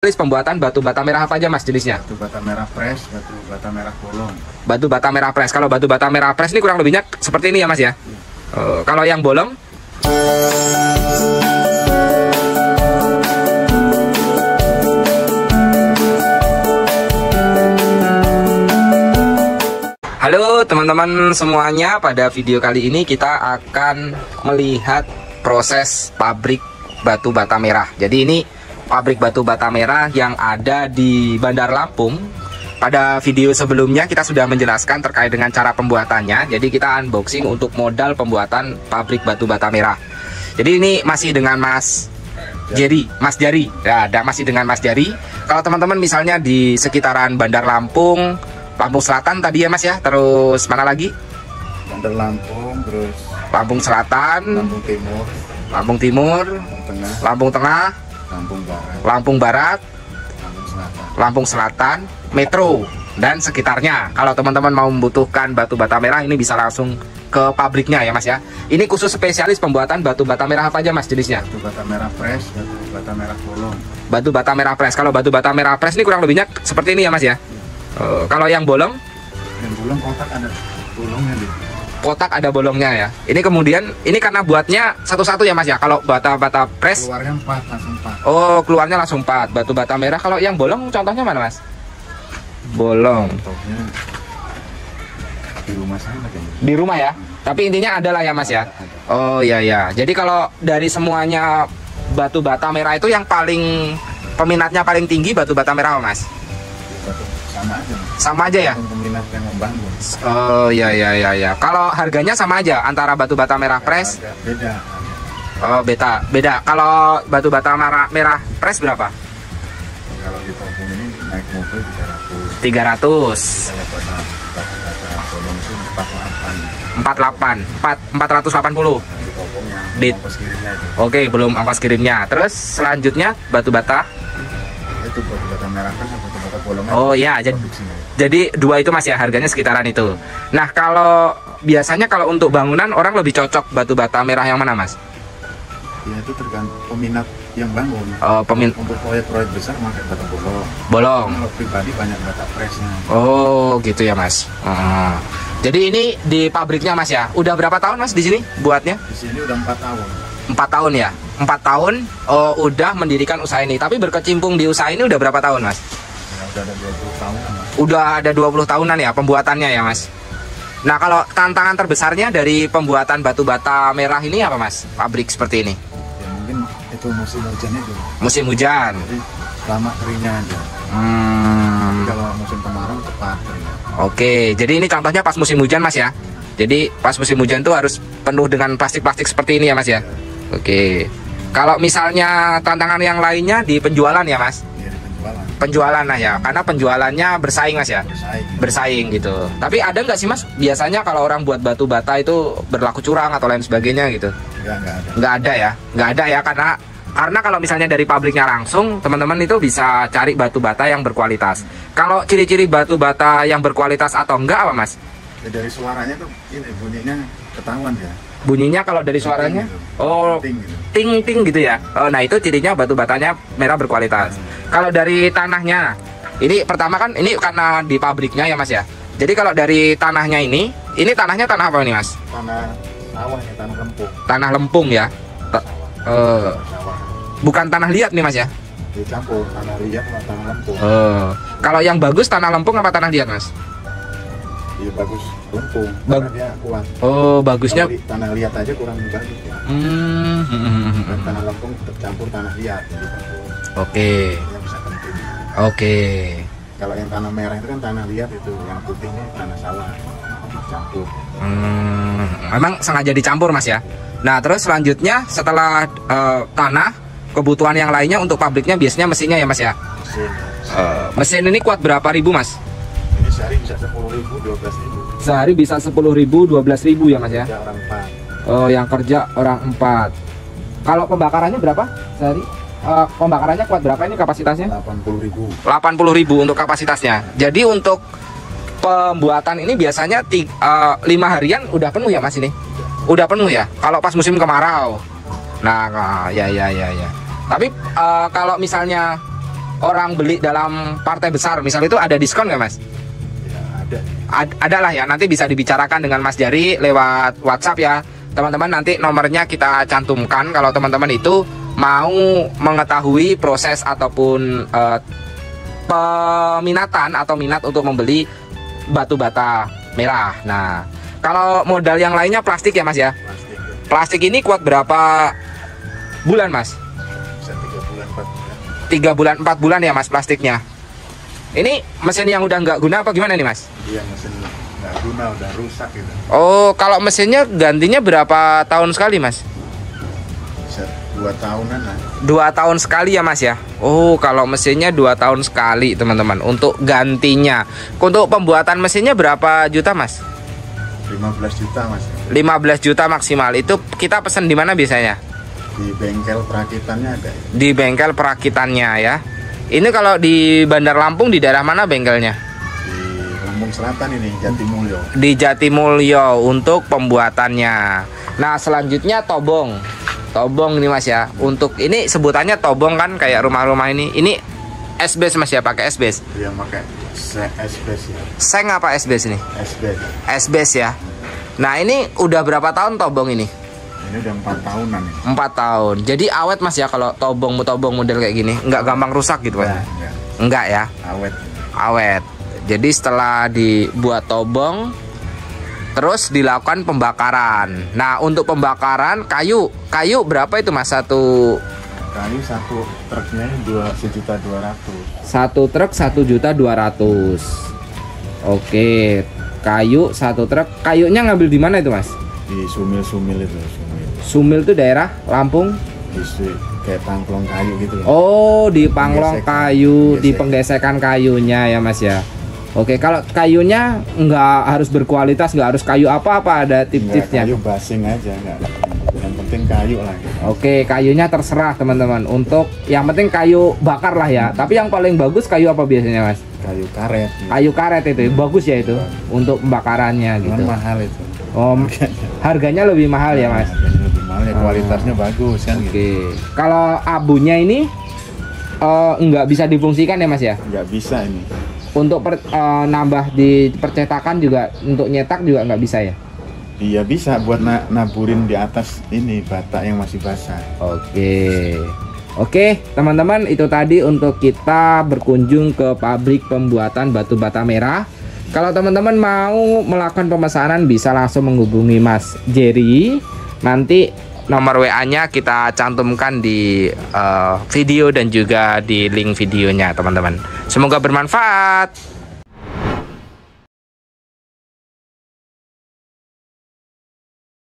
Pembuatan batu bata merah apa aja mas jenisnya? Batu bata merah fresh, batu bata merah bolong. Batu bata merah fresh. Kalau batu bata merah fresh ini kurang lebihnya seperti ini ya mas ya? Kalau yang bolong? Halo teman-teman semuanya, pada video kali ini kita akan melihat proses pabrik batu bata merah. Jadi ini pabrik batu bata merah yang ada di Bandar Lampung. Pada video sebelumnya kita sudah menjelaskan terkait dengan cara pembuatannya. Jadi kita unboxing untuk modal pembuatan pabrik batu bata merah. Jadi ini masih dengan Mas Jerry, Mas Jari. Ya, masih dengan Mas Jari. Kalau teman-teman misalnya di sekitaran Bandar Lampung, Lampung Selatan tadi ya Mas ya. Terus mana lagi? Bandar Lampung, terus Lampung Selatan, Lampung Timur, Lampung Timur, Lampung Tengah, Lampung Barat, Lampung Selatan, Metro dan sekitarnya. Kalau teman-teman mau membutuhkan batu bata merah ini bisa langsung ke pabriknya ya Mas ya. Ini khusus spesialis pembuatan batu bata merah apa aja Mas jenisnya? Batu bata merah fresh, batu bata merah bolong. Batu bata merah fresh. Kalau batu bata merah fresh ini kurang lebihnya seperti ini ya Mas ya. Kalau yang bolong? Yang bolong kotak ada bolongnya nih. Kotak ada bolongnya ya. Ini kemudian ini karena buatnya satu-satu ya Mas ya. Kalau bata press keluarnya 4 langsung 4. Oh, keluarnya langsung 4 batu bata merah. Kalau yang bolong contohnya mana Mas? Bolong. Contohnya di rumah saya kayaknya. Di rumah ya. Tapi intinya adalah ya Mas ya. Oh iya ya. Jadi kalau dari semuanya batu bata merah itu yang paling peminatnya paling tinggi batu bata merah Mas? Sama aja. Sama aja ya. Peminat yang membangun. Oh iya ya. Kalau harganya sama aja antara batu bata merah fresh? Beda. Oh beda. Kalau batu bata merah fresh berapa? Kalau di kampung ini naik mobil 300. 300. Bata bolong itu 480. Di ongkos kirimnya itu. Oke, belum ongkos kirimnya. Terus selanjutnya batu bata Itu batu bata merah kan batu bata bolong. Oh iya, jadi dua itu Mas ya, harganya sekitaran itu. Nah, kalau biasanya kalau untuk bangunan orang lebih cocok batu bata merah yang mana Mas? Ya itu tergantung peminat yang bangun. Oh, untuk proyek-proyek besar pakai bata bolong. Bolong. Kalau pribadi banyak bata freshnya. Oh, gitu ya Mas. Jadi ini di pabriknya Mas ya. Udah berapa tahun Mas di sini buatnya? Di sini udah 4 tahun. 4 tahun ya. 4 tahun udah mendirikan usaha ini. Tapi berkecimpung di usaha ini udah berapa tahun Mas? Ya, udah ada 20 tahun. Udah ada 20 tahunan ya pembuatannya ya Mas. Nah, kalau tantangan terbesarnya dari pembuatan batu bata merah ini apa Mas? Pabrik seperti ini. Ya mungkin itu musim hujan itu. Musim hujan. Jadi lama keringnya aja. Tapi kalau musim kemarau cepat kering. Oke, jadi ini contohnya pas musim hujan Mas ya. Jadi pas musim hujan tuh harus penuh dengan plastik-plastik seperti ini ya Mas ya. Oke. Kalau misalnya tantangan yang lainnya di penjualan ya Mas? Ya, di penjualan. Penjualan lah ya, karena penjualannya bersaing Mas ya. Bersaing gitu. Tapi ada nggak sih Mas? Biasanya kalau orang buat batu bata itu berlaku curang atau lain sebagainya gitu? Nggak ada. Nggak ada ya, karena kalau misalnya dari pabriknya langsung, teman-teman itu bisa cari batu bata yang berkualitas. Kalau ciri-ciri batu bata yang berkualitas atau enggak apa Mas? Ya, dari suaranya tuh ini bunyinya ketahuan ya. Bunyinya kalau dari suaranya, ting gitu ya. Oh, nah itu cirinya batu batanya merah berkualitas. Kalau dari tanahnya, ini pertama kan ini karena di pabriknya ya Mas ya. Jadi kalau dari tanahnya ini tanahnya tanah apa nih Mas? Tanah sawah ya, tanah lempung. Tanah lempung ya. Bukan tanah liat nih Mas ya? Dicampur tanah liat sama tanah lempung. Kalau yang bagus tanah lempung apa tanah liat Mas? Iya bagus lempung. Dia kuat. Oh, bagusnya tanah liat aja kurang bagus ya. Dan tanah lempung tercampur tanah liat. Oke. Yang bisa penting. Oke. Kalau yang tanah merah itu kan tanah liat itu, yang putihnya tanah sawah dicampur. Memang sengaja dicampur Mas ya. Nah terus selanjutnya setelah tanah, kebutuhan yang lainnya untuk pabriknya biasanya mesinnya ya Mas ya. Mesin ini kuat berapa ribu Mas? Ini sehari bisa 10.000, 12.000. Sehari bisa 10.000, 12.000 ya Mas ya. Orang 4. Oh, yang kerja orang 4. Kalau pembakarannya berapa sehari? Pembakarannya kuat berapa ini kapasitasnya? 80.000. 80.000 untuk kapasitasnya. Jadi untuk pembuatan ini biasanya 5 harian udah penuh ya Mas ini? Udah penuh ya? Kalau pas musim kemarau. Nah, ya. Tapi kalau misalnya orang beli dalam partai besar misal itu ada diskon nggak Mas? Ya, ada. Ada lah ya, nanti bisa dibicarakan dengan Mas Jari lewat WhatsApp ya teman-teman. Nanti nomornya kita cantumkan kalau teman-teman itu mau mengetahui proses ataupun peminatan atau minat untuk membeli batu bata merah. Nah, kalau modal yang lainnya plastik ya Mas ya. Plastik. Plastik ini kuat berapa bulan Mas? Bisa 3 bulan 4 bulan. 3 bulan 4 bulan ya Mas plastiknya. Ini mesin yang udah nggak guna apa gimana nih Mas? Iya, mesin nggak guna, udah rusak gitu. Oh, kalau mesinnya gantinya berapa tahun sekali Mas? Bisa 2 tahunan lah. 2 tahun sekali ya Mas ya. Oh, kalau mesinnya 2 tahun sekali teman-teman. Untuk gantinya, untuk pembuatan mesinnya berapa juta Mas? 15 juta Mas. 15 juta maksimal. Itu kita pesan di mana biasanya? Di bengkel perakitannya ada. Di bengkel perakitannya ya. Ini kalau di Bandar Lampung di daerah mana bengkelnya? Di Lampung Selatan ini, Jatimulyo. Di Jatimulyo untuk pembuatannya. Nah, selanjutnya tobong. Tobong ini Mas ya. Untuk ini sebutannya tobong kan kayak rumah-rumah ini. Ini S-base Mas ya, pakai S-base. Dia pakai S-base ya. Seng apa S-base ini? S-base. S-base ya. Nah, ini udah berapa tahun tobong ini? Ini udah 4 tahunan nih. 4 tahun. Jadi awet Mas ya kalau tobong model kayak gini. Nggak gampang rusak gitu Mas? Enggak ya? Awet. Awet. Jadi setelah dibuat tobong, terus dilakukan pembakaran. Nah, untuk pembakaran kayu berapa itu Mas? Kayu satu truknya 1.200.000. Satu truk 1.200.000. Oke, kayu satu truk. Kayunya ngambil di mana itu Mas? Di Sumil itu. Sumil itu daerah Lampung. Di kayak pangklong kayu gitu. Oh, di panglong kayu, di penggesekan kayunya ya Mas ya. Oke, kalau kayunya nggak harus berkualitas, nggak harus kayu apa-apa, ada tip-tipnya. Kayu basing aja, nggak. Yang penting kayu lah. Oke, kayunya terserah teman-teman. Untuk yang penting kayu bakar lah ya. Tapi yang paling bagus kayu apa biasanya Mas? Kayu karet. Kayu karet itu bagus ya itu untuk pembakarannya gitu. Mahal itu. Oh, harganya lebih mahal ya Mas? Harganya lebih mahal ya, kualitasnya bagus kan. Oke. Gitu. Kalau abunya ini nggak bisa difungsikan ya Mas ya? Nggak bisa ini. Untuk nambah di percetakan juga, untuk nyetak juga nggak bisa ya? Iya bisa buat naburin di atas ini bata yang masih basah. Oke teman-teman, itu tadi untuk kita berkunjung ke pabrik pembuatan batu bata merah. Kalau teman-teman mau melakukan pemesanan bisa langsung menghubungi Mas Jerry. Nanti nomor WA-nya kita cantumkan di video dan juga di link videonya teman-teman. Semoga bermanfaat.